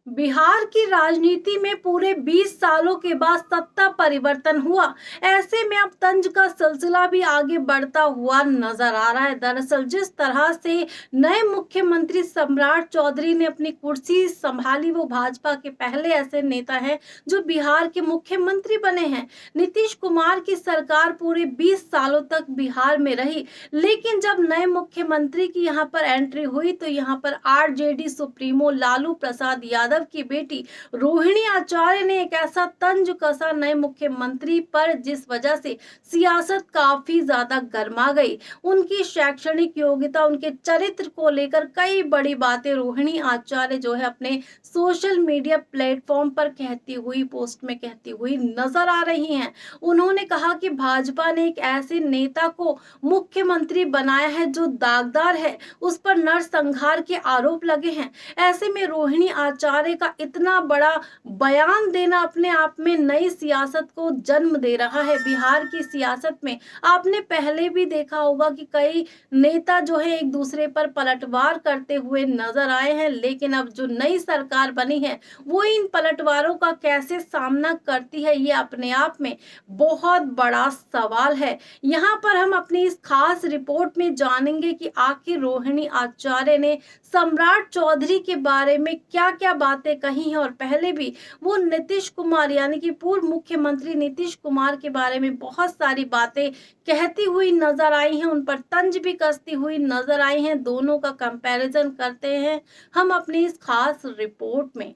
बिहार की राजनीति में पूरे 20 सालों के बाद सत्ता परिवर्तन हुआ। ऐसे में अब तंज का सिलसिला भी आगे बढ़ता हुआ नजर आ रहा है। दरअसल जिस तरह से नए मुख्यमंत्री सम्राट चौधरी ने अपनी कुर्सी संभाली, वो भाजपा के पहले ऐसे नेता हैं जो बिहार के मुख्यमंत्री बने हैं। नीतीश कुमार की सरकार पूरे 20 सालों तक बिहार में रही, लेकिन जब नए मुख्यमंत्री की यहाँ पर एंट्री हुई तो यहाँ पर आरजेडी सुप्रीमो लालू प्रसाद यादव की बेटी रोहिणी आचार्य ने एक ऐसा तंज कसा नए मुख्यमंत्री पर जिस वजह से सियासत काफी ज्यादा गर्मा गई। उनकी शैक्षणिक योग्यता, उनके चरित्र को लेकर कई बड़ी बातें रोहिणी आचार्य जो है अपने सोशल मीडिया प्लेटफॉर्म पर कहती हुई, पोस्ट में कहती हुई नजर आ रही हैं। उन्होंने कहा कि भाजपा ने एक ऐसे नेता को मुख्यमंत्री बनाया है जो दागदार है, उस पर नरसंहार के आरोप लगे हैं। ऐसे में रोहिणी आचार्य का इतना बड़ा बयान देना अपने आप में नई सियासत को जन्म दे रहा है। बिहार की सियासत में आपने पहले भी देखा होगा कि कई नेता जो है एक दूसरे पर पलटवार करते हुए नजर आए हैं, लेकिन अब जो नई सरकार बनी है वो इन पलटवारों का कैसे सामना करती है, ये अपने आप में बहुत बड़ा सवाल है। यहाँ पर हम अपनी इस खास रिपोर्ट में जानेंगे कि आखिर रोहिणी आचार्य ने सम्राट चौधरी के बारे में क्या क्या बातें कही हैं, और पहले भी वो नीतीश कुमार यानी कि पूर्व मुख्यमंत्री नीतीश कुमार के बारे में बहुत सारी बातें कहती हुई नजर आई हैं, उन पर तंज भी कसती हुई नजर आई हैं। दोनों का कंपैरिजन करते हैं हम अपनी इस खास रिपोर्ट में।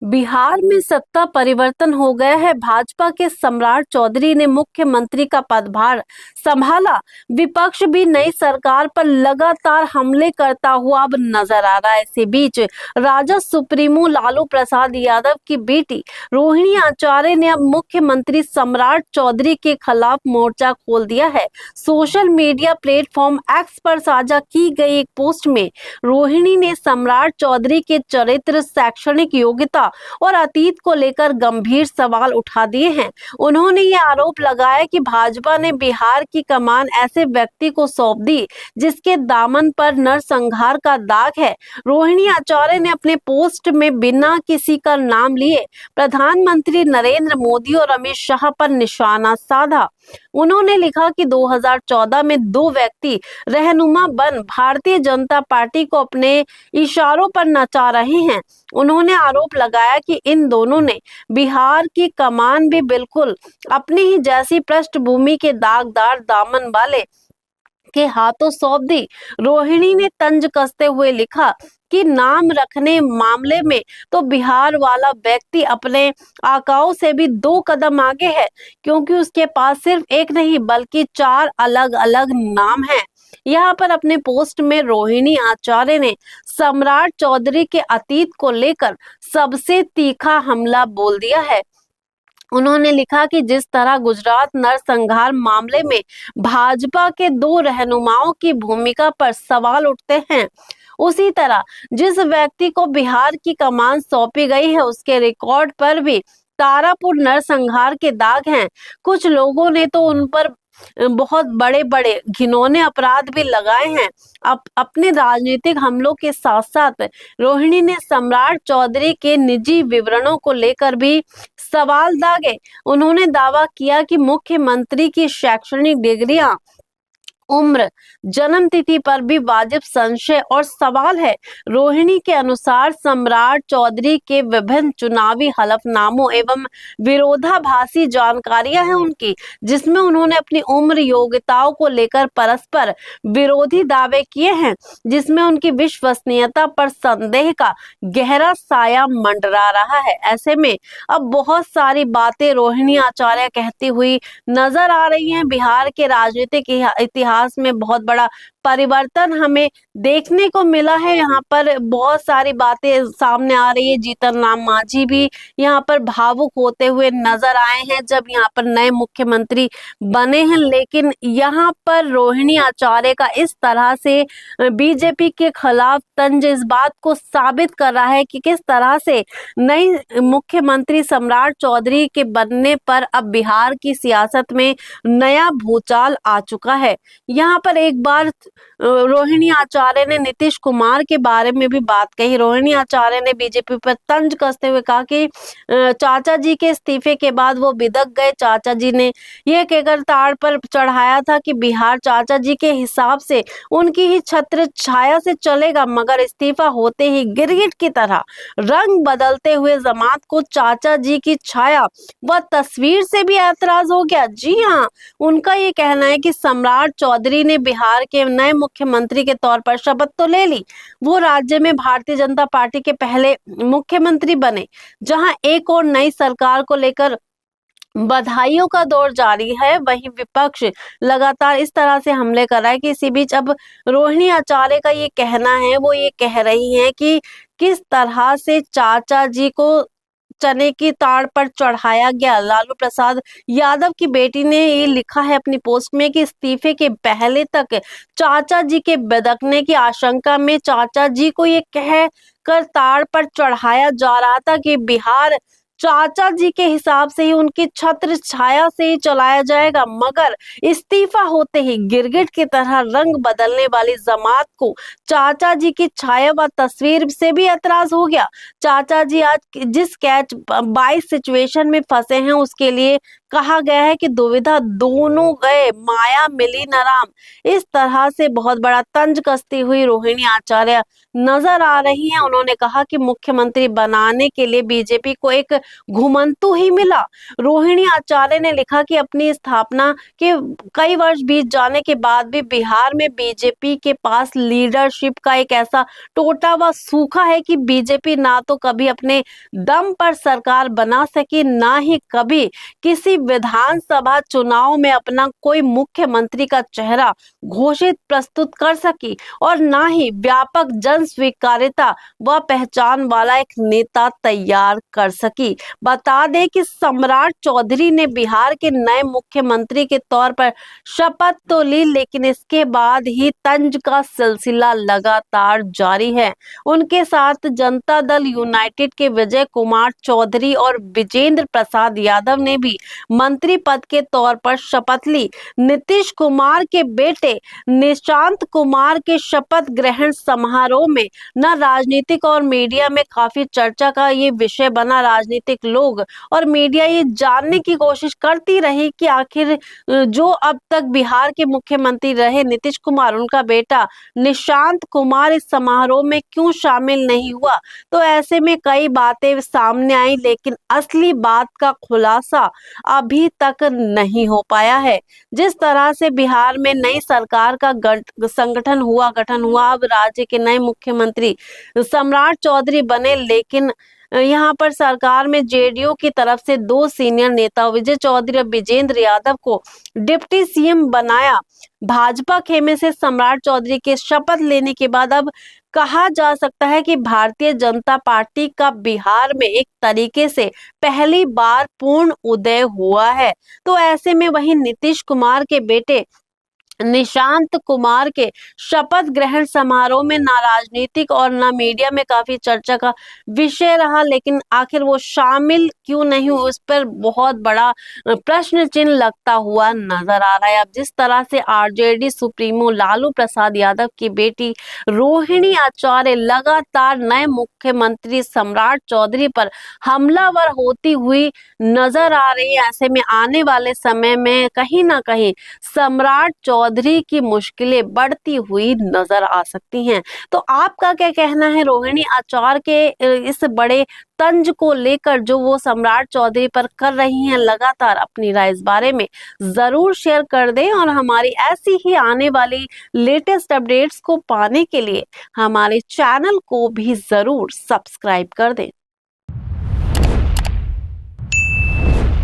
बिहार में सत्ता परिवर्तन हो गया है। भाजपा के सम्राट चौधरी ने मुख्यमंत्री का पदभार संभाला। विपक्ष भी नई सरकार पर लगातार हमले करता हुआ अब नजर आ रहा है। इसी बीच राजद सुप्रीमो लालू प्रसाद यादव की बेटी रोहिणी आचार्य ने अब मुख्यमंत्री सम्राट चौधरी के खिलाफ मोर्चा खोल दिया है। सोशल मीडिया प्लेटफॉर्म एक्स पर साझा की गई एक पोस्ट में रोहिणी ने सम्राट चौधरी के चरित्र, शैक्षणिक योग्यता और अतीत को लेकर गंभीर सवाल उठा दिए हैं। उन्होंने ये आरोप लगाया कि भाजपा ने बिहार की कमान ऐसे व्यक्ति को सौंप दी जिसके दामन पर नरसंहार का दाग है। रोहिणी आचार्य ने अपने पोस्ट में बिना किसी का नाम लिए प्रधानमंत्री नरेंद्र मोदी और अमित शाह पर निशाना साधा। उन्होंने लिखा कि 2014 में दो व्यक्ति रहनुमा बन भारतीय जनता पार्टी को अपने इशारों पर नचा रहे हैं। उन्होंने आरोप लगाया कि इन दोनों ने बिहार की कमान भी बिल्कुल अपनी ही जैसी पृष्ठभूमि के दागदार दामन वाले के हाथों सौंप दी। रोहिणी ने तंज कसते हुए लिखा कि नाम रखने मामले में तो बिहार वाला व्यक्ति अपने आकाओं से भी 2 कदम आगे है, क्योंकि उसके पास सिर्फ एक नहीं बल्कि 4 अलग अलग नाम हैं। यहाँ पर अपने पोस्ट में रोहिणी आचार्य ने सम्राट चौधरी के अतीत को लेकर सबसे तीखा हमला बोल दिया है। उन्होंने लिखा कि जिस तरह गुजरात नरसंहार मामले में भाजपा के 2 रहनुमाओं की भूमिका पर सवाल उठते हैं, उसी तरह जिस व्यक्ति को बिहार की कमान सौंपी गई है उसके रिकॉर्ड पर भी तारापुर नरसंहार के दाग हैं। कुछ लोगों ने तो उन पर बहुत बड़े बड़े घिनौने अपराध भी लगाए हैं। अपने राजनीतिक हमलों के साथ साथ रोहिणी ने सम्राट चौधरी के निजी विवरणों को लेकर भी सवाल दागे। उन्होंने दावा किया कि मुख्यमंत्री की शैक्षणिक डिग्रियां, उम्र, जन्म तिथि पर भी वाजिब संशय और सवाल है। रोहिणी के अनुसार सम्राट चौधरी के विभिन्न चुनावी हलफनामों एवं विरोधाभासी जानकारियां हैं उनकी, जिसमें उन्होंने अपनी उम्र, योग्यताओं को लेकर परस्पर विरोधी दावे किए हैं, जिसमें उनकी विश्वसनीयता पर संदेह का गहरा साया मंडरा रहा है। ऐसे में अब बहुत सारी बातें रोहिणी आचार्य कहती हुई नजर आ रही हैं। बिहार के राजनीतिक इतिहास में बहुत बड़ा परिवर्तन हमें देखने को मिला है। यहाँ पर बहुत सारी बातें सामने आ रही है। जीतन राम मांझी भी यहाँ पर भावुक होते हुए नजर आए हैं जब यहाँ पर नए मुख्यमंत्री बने हैं, लेकिन यहाँ पर रोहिणी आचार्य का इस तरह से बीजेपी के खिलाफ तंज इस बात को साबित कर रहा है कि किस तरह से नई मुख्यमंत्री सम्राट चौधरी के बनने पर अब बिहार की सियासत में नया भूचाल आ चुका है। यहाँ पर एक बार रोहिणी आचार्य ने नीतीश कुमार के बारे में भी बात कही। रोहिणी आचार्य ने बीजेपी पर तंज कसते हुए कहा कि चाचा जी के इस्तीफे के बाद वो बिदक गए। चाचा जी ने यह कहकर ताड़ पर चढ़ाया था कि बिहार चाचा जी के हिसाब से उनकी ही छत्र छाया से चलेगा, मगर इस्तीफा होते ही गिरगिट की तरह रंग बदलते हुए जमात को चाचा जी की छाया व तस्वीर से भी ऐतराज हो गया। जी हाँ, उनका ये कहना है कि सम्राट चौधरी ने बिहार के नए मुख्यमंत्री के तौर पर शपथ तो ले ली। वो राज्य में भारतीय जनता पार्टी के पहले मुख्यमंत्री बने, जहां एक और नई सरकार को लेकर बधाइयों का दौर जारी है। वहीं विपक्ष लगातार इस तरह से हमले कर रहा है कि इसी बीच अब रोहिणी आचार्य का ये कहना है, वो ये कह रही हैं कि किस तरह से चाचा जी को चने की ताड़ पर चढ़ाया गया। लालू प्रसाद यादव की बेटी ने ये लिखा है अपनी पोस्ट में कि इस्तीफे के पहले तक चाचा जी के बिदकने की आशंका में चाचा जी को ये कह कर ताड़ पर चढ़ाया जा रहा था कि बिहार चाचा जी के हिसाब से ही उनकी छत्र छाया से ही चलाया जाएगा, मगर इस्तीफा होते ही गिरगिट की तरह रंग बदलने वाली जमात को चाचा जी की छाया व तस्वीर से भी ऐतराज हो गया। चाचा जी आज जिस कैच 22 सिचुएशन में फंसे हैं उसके लिए कहा गया है कि दुविधा दोनों गए, माया मिली न राम। इस तरह से बहुत बड़ा तंज कसती हुई रोहिणी आचार्य नजर आ रही हैं। उन्होंने कहा कि मुख्यमंत्री बनाने के लिए बीजेपी को एक घुमंतु ही मिला। रोहिणी आचार्य ने लिखा कि अपनी स्थापना के कई वर्ष बीत जाने के बाद भी बिहार में बीजेपी के पास लीडरशिप का एक ऐसा टोटा व सूखा है कि बीजेपी ना तो कभी अपने दम पर सरकार बना सकी, ना ही कभी किसी विधानसभा चुनाव में अपना कोई मुख्यमंत्री का चेहरा घोषित प्रस्तुत कर सकी, और ना ही व्यापक जन स्वीकार्यता व पहचान वाला एक नेता तैयार कर सकी। बता दें कि सम्राट चौधरी ने बिहार के नए मुख्यमंत्री के तौर पर शपथ तो ली, लेकिन इसके बाद ही तंज का सिलसिला लगातार जारी है। उनके साथ जनता दल यूनाइटेड के विजय कुमार चौधरी और विजेंद्र प्रसाद यादव ने भी मंत्री पद के तौर पर शपथ ली। नीतीश कुमार के बेटे निशांत कुमार के शपथ ग्रहण समारोह में न राजनीतिक और मीडिया में काफी चर्चा का ये विषय बना। राजनीतिक लोग और मीडिया ये जानने की कोशिश करती रही कि आखिर जो अब तक बिहार के मुख्यमंत्री रहे नीतीश कुमार, उनका बेटा निशांत कुमार इस समारोह में क्यों शामिल नहीं हुआ। तो ऐसे में कई बातें सामने आई, लेकिन असली बात का खुलासा अभी तक नहीं हो पाया है। जिस तरह से बिहार में नई सरकार का गठन हुआ, अब राज्य के नए मुख्यमंत्री सम्राट चौधरी बने, लेकिन यहाँ पर सरकार में जेडीयू की तरफ से 2 सीनियर नेता विजय चौधरी और विजेंद्र यादव को डिप्टी सीएम बनाया। भाजपा खेमे से सम्राट चौधरी के शपथ लेने के बाद अब कहा जा सकता है कि भारतीय जनता पार्टी का बिहार में एक तरीके से पहली बार पूर्ण उदय हुआ है। तो ऐसे में वहीं नीतीश कुमार के बेटे निशांत कुमार के शपथ ग्रहण समारोह में ना राजनीतिक और ना मीडिया में काफी चर्चा का विषय रहा, लेकिन आखिर वो शामिल क्यों नहीं हुए उस पर बहुत बड़ा प्रश्न चिन्ह लगता हुआ नजर आ रहा है। अब जिस तरह से आरजेडी सुप्रीमो लालू प्रसाद यादव की बेटी रोहिणी आचार्य लगातार नए मुख्यमंत्री सम्राट चौधरी पर हमलावर होती हुई नजर आ रही है, ऐसे में आने वाले समय में कहीं ना कहीं सम्राट चौधरी की मुश्किलें बढ़ती हुई नजर आ सकती हैं। तो आपका क्या कहना है रोहिणी आचार्य के इस बड़े तंज को लेकर जो वो सम्राट चौधरी पर कर रही हैं? लगातार अपनी राय इस बारे में जरूर शेयर कर दें, और हमारी ऐसी ही आने वाली लेटेस्ट अपडेट्स को पाने के लिए हमारे चैनल को भी जरूर सब्सक्राइब कर दें।